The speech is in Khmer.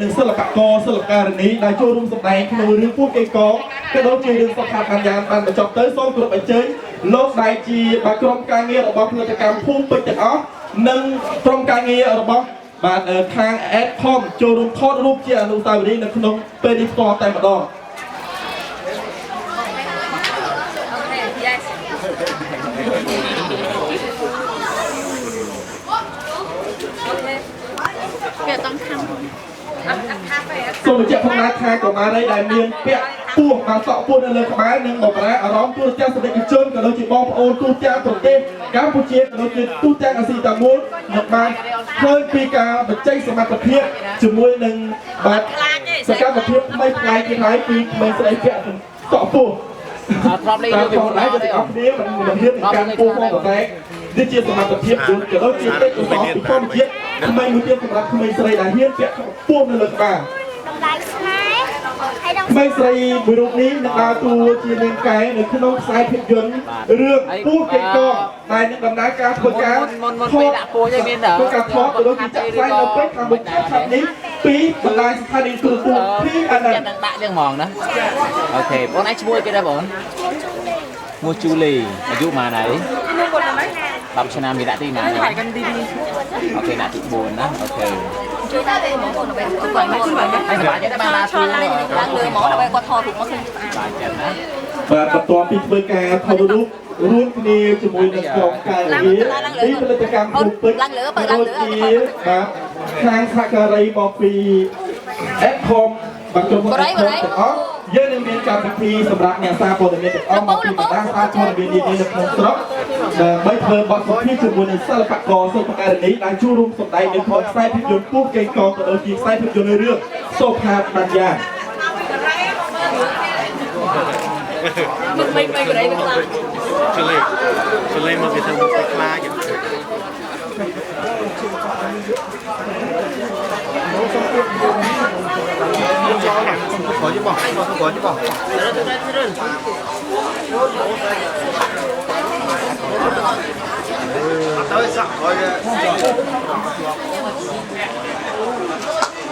នឹងសិល្បករសិល្បករនេះដែលចូលរួមសម្ដែងក្នុងរឿងពួកគេកក៏ដូចជារឿងសុខាភិបាលបានបញ្ចប់ទៅសូមគោរពអញ្ជើញលោកដែលជាបាទក្រុមការងាររបស់ផលិតកម្មភូមិពេជ្រទាំងអស់និងក្រុមការងាររបស់បាទខាង Adcom ចូលរួមថតរូបជាអនុស្សាវរីយ៍នៅក្នុងពេលនេះផ្ទាល់តែម្ដងសូមបញ្ជាក់ផងដែរថាកុមារីដែលមានពាក់ពោះបានសក់ពោះនៅលើក្បាលនិងបម្រើអារម្មណ៍ទូរទស្សន៍សនិកជនក៏ដូចជាបងប្អូនទូទាំងប្រទេសកម្ពុជាក៏ដូចជាទូទាំងអាស៊ីតាមូលនឹងបានឃើញពីការបញ្ចេញសមត្ថភាពជាមួយនឹងបាទសកម្មភាពថ្មីផ្នែកទៀតហើយពីក្មេងស្រីពាក់សក់ពោះធ្លាប់លេងនៅពីមុនដែរទៅអស់គ្នាមិនហ៊ានការពោះមកបែកនេះជាសមត្ថភាពយន្តក៏ដូចជាទេពកោសល្យពីធម្មជាតិក្មេងមួយទៀតសម្រាប់ក្មេងស្រីដែលហ៊ានពាក់ពោះនៅលើក្បាលក្មេងស្រីមួយរូបនេះនឹងដើរតួជានាងកែនៅក្នុងខ្សែភាពយន្តរឿងពោះកេងកងដែលនឹងដំណើរការធ្វើការថតដាក់ពោះឯមានធ្វើការថតទៅដូចជាចាក់ផ្សាយនៅពេលខាងមុខឆាប់នេះពីបណ្ដាញស្ថានីយ៍ទូរទស្សន៍ PNN នឹងដាក់យ៉ាងហ្មងណាអូខេបងឯងឈ្មោះគេដែរបងឈ្មោះជូលីអាយុប៉ុន្មានហើយ10ឆ្នាំមានដាក់ទីណាអូខេដាក់ទី4ណាអូខេជួយតែមកបងទៅគាត់មកជួយបានហើយសម្រាប់តែបានឡាឈរឡើងលើហ្មងដើម្បីគាត់ថតរូបមកឃើញបាទចឹងណាបាទបន្ទាប់ពីធ្វើការថតរូបរួមគ្នាជាមួយនឹងក្រុមការងារពីផលិតកម្មភូមិពេជ្រដូចជាបាទខាងសហការីមកពី Adcom បាទក្រុមហ៊ុន Adcom ទាំងអស់យើងនឹងមានកម្មវិធីសម្រាប់អ្នកសារព័ត៌មានទាំងអស់មកពីបណ្ដាសារព័ត៌មាននេះនៅក្នុងស្រុកដើម្បីធ្វើបទសម្ភាសន៍ជាមួយនឹងសិល្បករសិល្បករនេះដែលចូលរួមសម្ដែងនៅក្នុងខ្សែភាពយន្តពោះកេងកងក៏ដូចជាខ្សែភាពយន្តរឿងសុខាបញ្ញមិនបរិយាខ្លាំងចលេមកគេទៅខ្លាចcó chứ bỏ có chứ bỏ